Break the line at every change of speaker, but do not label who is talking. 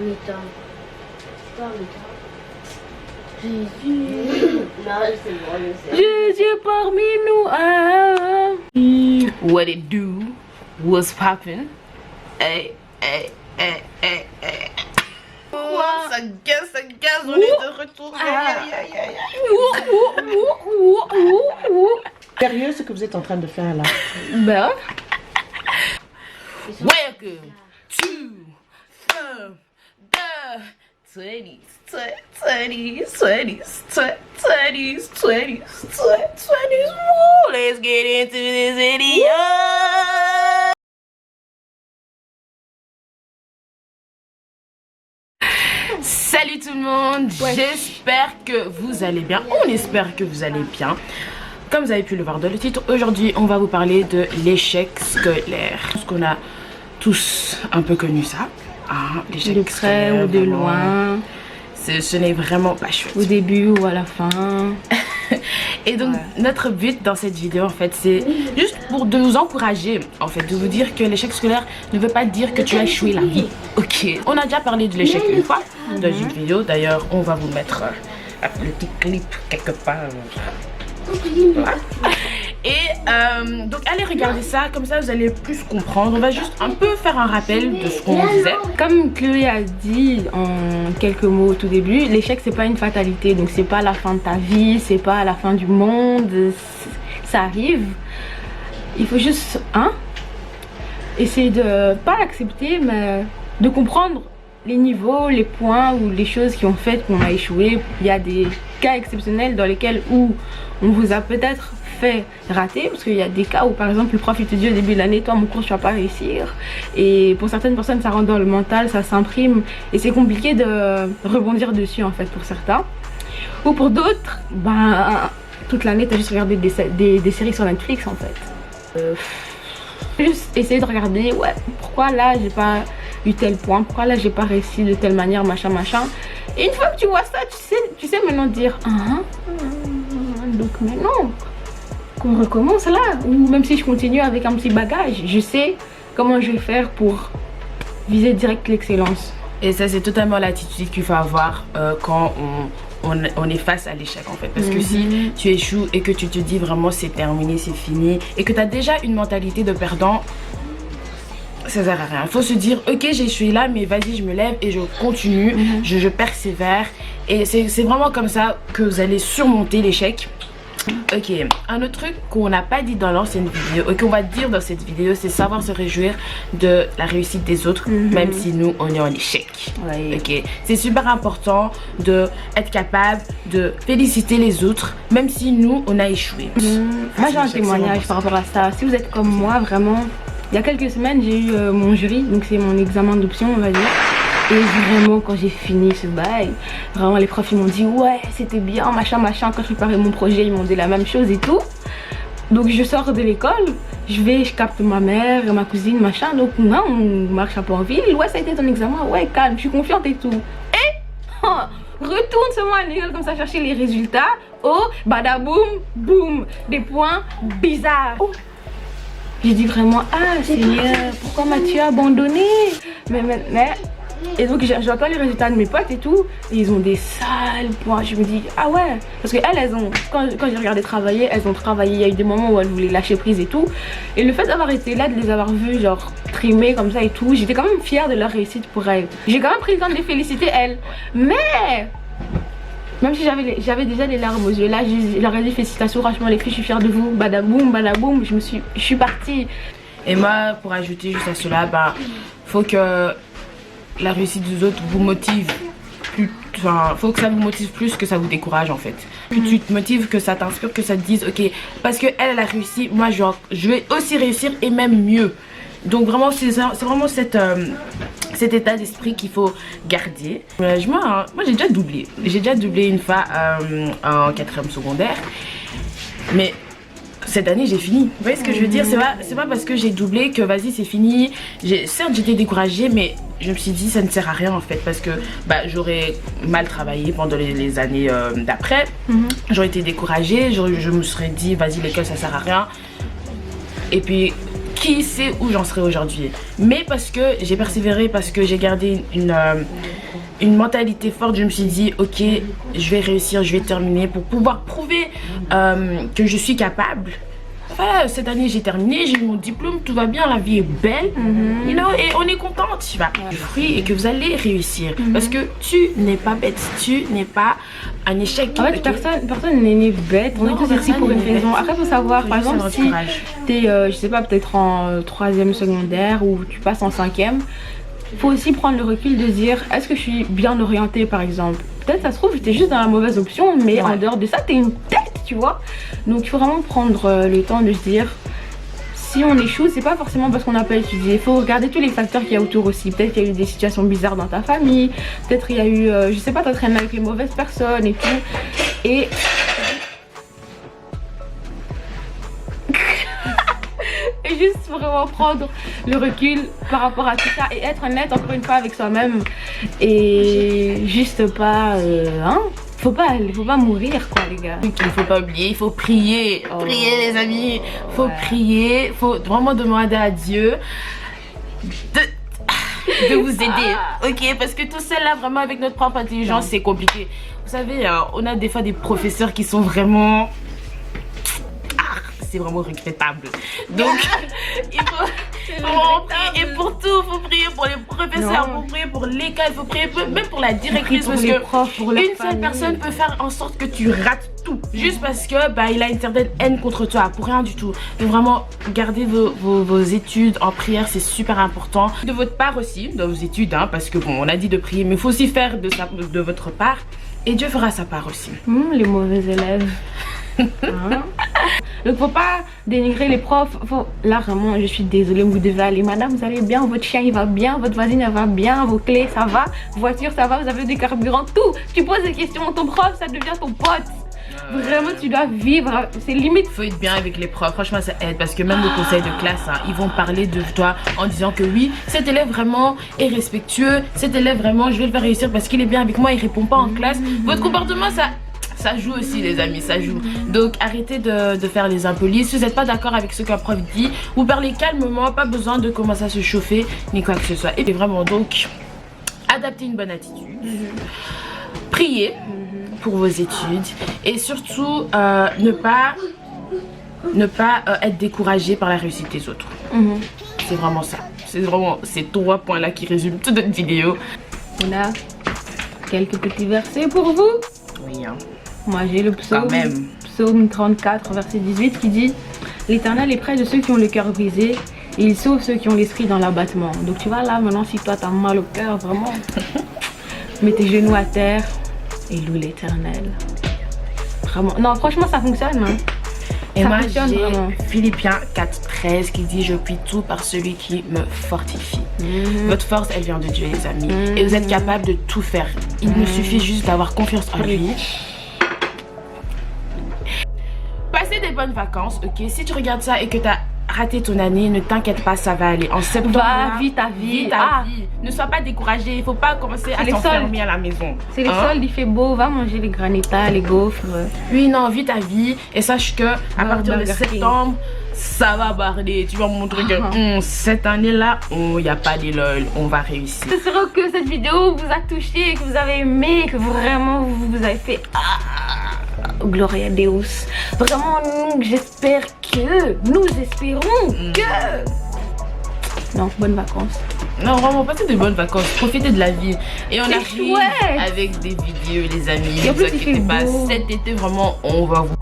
Mi-temps. Pas mi-temps. Jésus. Non, c'est bon, je sais.
Jésus parmi nous. Ah. What it do? What's poppin'? Hey, hey, hey, hey, hey. Quoi? Ça gaz, on est de retour.
Sérieux ce que vous êtes en train de faire là?
Ben. Welcome to the 20s, 20s, 20s, 20s, 20s, 20s. Woo, let's get into this video. Salut tout le monde, j'espère que vous allez bien. On espère que vous allez bien. Comme vous avez pu le voir dans le titre, aujourd'hui on va vous parler de l'échec scolaire. Parce qu'on a tous un peu connu ça. Ah, l'échec
de près ou de loin.
Ce n'est vraiment pas chouette.
Au début ou à la fin.
Et donc notre but dans cette vidéo en fait c'est juste pour de nous encourager en fait, de vous dire que l'échec scolaire ne veut pas dire que tu as échoué la vie. Ok, on a déjà parlé de l'échec une fois dans une vidéo, d'ailleurs on va vous mettre le petit clip quelque part. Voilà. Et donc allez regarder ça, comme ça vous allez plus comprendre. On va juste un peu faire un rappel de ce qu'on disait.
Comme Chloé a dit en quelques mots au tout début, l'échec c'est pas une fatalité, donc c'est pas la fin de ta vie, c'est pas la fin du monde, ça arrive. Il faut juste essayer de pas l'accepter mais de comprendre les niveaux, les points ou les choses qui ont fait qu'on a échoué. Il y a des cas exceptionnels dans lesquels où on vous a peut-être fait rater, parce qu'il y a des cas où par exemple le prof il te dit au début de l'année, toi mon cours tu vas pas réussir, et pour certaines personnes ça rentre dans le mental, ça s'imprime et c'est compliqué de rebondir dessus en fait pour certains, ou pour d'autres ben toute l'année t'as juste regardé des séries sur Netflix en fait. Juste essayer de regarder pourquoi là j'ai pas eu tel point, pourquoi là j'ai pas réussi de telle manière, machin. Et une fois que tu vois ça, tu sais maintenant dire donc maintenant qu'on recommence là, ou même si je continue avec un petit bagage, je sais comment je vais faire pour viser direct l'excellence.
Et ça c'est totalement l'attitude qu'il faut avoir quand on est face à l'échec en fait, parce que si tu échoues et que tu te dis vraiment c'est terminé, c'est fini, et que tu as déjà une mentalité de perdant, ça sert à rien. Il faut se dire ok j'ai échoué là mais vas-y je me lève et je continue, je persévère, et c'est vraiment comme ça que vous allez surmonter l'échec. Ok, un autre truc qu'on n'a pas dit dans l'ancienne vidéo et qu'on va dire dans cette vidéo, c'est savoir se réjouir de la réussite des autres, même si nous on est en échec. Ok, c'est super important de être capable de féliciter les autres même si nous on a échoué.
Moi j'ai un témoignage par rapport à ça. Si vous êtes comme moi, vraiment, il y a quelques semaines j'ai eu mon jury, donc c'est mon examen d'option on va dire. Et vraiment quand j'ai fini ce bail, vraiment les profs ils m'ont dit ouais c'était bien machin. Quand je préparais mon projet ils m'ont dit la même chose et tout. Donc je sors de l'école, je capte ma mère, ma cousine machin. Donc non, on marche un peu en ville, ouais ça a été ton examen, ouais calme, je suis confiante et tout. Et retourne seulement à l'école comme ça chercher les résultats. Oh badaboum boum, des points bizarres. J'ai dit vraiment Seigneur pourquoi m'as-tu abandonné, mais et donc j'entends les résultats de mes potes et tout, et ils ont des sales points. Je me dis ah ouais, parce que elles ont, quand j'ai regardé travailler, elles ont travaillé, il y a eu des moments où elles voulaient lâcher prise et tout, et le fait d'avoir été là, de les avoir vues genre trimer comme ça et tout, j'étais quand même fière de leur réussite pour elles. J'ai quand même pris le temps de les féliciter elles, mais même si j'avais déjà les larmes aux yeux, là je leur ai dit félicitations, franchement les filles je suis fière de vous, badaboum badaboum, je suis partie.
Et moi pour ajouter juste à cela, faut que la réussite des autres vous motive plus, faut que ça vous motive plus que ça vous décourage en fait. Plus tu te motives, que ça t'inspire, que ça te dise ok parce que elle a réussi, moi je vais aussi réussir et même mieux. Donc vraiment c'est vraiment cet état d'esprit qu'il faut garder. Moi j'ai déjà doublé une fois en 4e secondaire, mais cette année j'ai fini. Vous voyez ce que je veux dire, c'est pas parce que j'ai doublé que vas-y c'est fini. Certes j'étais découragée, mais je me suis dit ça ne sert à rien en fait, parce que j'aurais mal travaillé pendant les années d'après. J'aurais été découragée, je me serais dit vas-y l'école ça sert à rien, et puis qui sait où j'en serais aujourd'hui. Mais parce que j'ai persévéré, parce que j'ai gardé une mentalité forte. Je me suis dit, ok, je vais réussir, je vais terminer pour pouvoir prouver que je suis capable. Voilà, cette année j'ai terminé, j'ai eu mon diplôme, tout va bien, la vie est belle, you know, et on est content, tu vas du fruit et que vous allez réussir. Parce que tu n'es pas bête, tu n'es pas un échec.
En fait, personne n'est né bête, on est tous ici pour une raison. Après, il faut savoir, par exemple, si tu es, je sais pas, peut-être en 3e secondaire ou tu passes en 5e, il faut aussi prendre le recul de dire, est-ce que je suis bien orientée, par exemple? Peut-être ça se trouve, j'étais juste dans la mauvaise option, mais en dehors de ça, t'es une tête, tu vois. Donc il faut vraiment prendre le temps de se dire, si on échoue, c'est pas forcément parce qu'on n'a pas étudié. Il faut regarder tous les facteurs qu'il y a autour aussi. Peut-être qu'il y a eu des situations bizarres dans ta famille, peut-être il y a eu, je sais pas, t'as traîné avec les mauvaises personnes et tout. Et et juste vraiment prendre le recul par rapport à tout ça et être honnête encore une fois avec soi-même et juste pas faut pas mourir quoi les gars.
Il faut pas oublier, il faut prier, prier les amis, faut prier, faut vraiment demander à Dieu de vous aider, ok, parce que tout seul là vraiment avec notre propre intelligence c'est compliqué. Vous savez, on a des fois des professeurs qui sont vraiment, c'est vraiment regrettable. Donc il faut prier pour tout, il faut prier pour les professeurs, il faut prier pour l'école, il faut prier même pour la directrice, parce que une seule personne peut faire en sorte que tu rates tout, juste parce que il a une certaine haine contre toi, pour rien du tout. Donc vraiment gardez vos études en prière, c'est super important. De votre part aussi, dans vos études, parce que bon, on a dit de prier, mais il faut aussi faire de votre part, et Dieu fera sa part aussi.
Les mauvais élèves. Donc faut pas dénigrer les profs. Là vraiment je suis désolée, vous devez aller, madame vous allez bien, votre chien il va bien, votre voisine elle va bien, vos clés ça va, voiture ça va, vous avez des carburants, tout. Tu poses des questions, ton prof ça devient ton pote. Vraiment tu dois vivre, c'est limite.
Faut être bien avec les profs, franchement ça aide, parce que même le conseil de classe, ils vont parler de toi en disant que oui, cet élève vraiment est respectueux, cet élève vraiment je vais le faire réussir parce qu'il est bien avec moi, il répond pas en classe. Votre comportement ça joue aussi les amis, ça joue. Donc arrêtez de faire les impolis. Si vous n'êtes pas d'accord avec ce qu'un prof dit, vous parlez calmement, pas besoin de commencer à se chauffer ni quoi que ce soit. Et vraiment donc, adaptez une bonne attitude, priez pour vos études et surtout ne pas être découragé par la réussite des autres. C'est vraiment ça. C'est vraiment ces 3 points là qui résument toute notre vidéo.
On a quelques petits versets pour vous.
Oui
Moi j'ai le psaume 34 verset 18 qui dit: l'Éternel est près de ceux qui ont le cœur brisé et il sauve ceux qui ont l'esprit dans l'abattement. Donc tu vois là maintenant, si toi t'as mal au cœur vraiment, mets tes genoux à terre et loue l'Éternel. Vraiment, non franchement ça fonctionne
Et moi j'ai Philippiens 4:13 qui dit: je puis tout par celui qui me fortifie. Votre force elle vient de Dieu les amis, et vous êtes capable de tout faire. Il me suffit juste d'avoir confiance en lui. Passez des bonnes vacances, ok. Si tu regardes ça et que tu as raté ton année, ne t'inquiète pas, ça va aller. En septembre,
vis ta vie.
Ne sois pas découragé, il faut pas commencer à s'enfermer à la maison.
C'est les soldes, il fait beau, va manger les granitas, les gaufres.
Oui, non, vis ta vie et sache que à partir de septembre, ça va barder. Tu vas me montrer que cette année-là, il n'y a pas des lol, on va réussir.
J'espère que cette vidéo vous a touché, que vous avez aimé, que vraiment vous avez fait Gloria Deus. Vraiment, j'espère que, nous espérons que... Non, bonnes vacances.
Non, vraiment, passez de bonnes vacances, profitez de la vie. Et on arrive avec des vidéos, les amis. Ne vous inquiétez pas, cet été, vraiment, on va vous...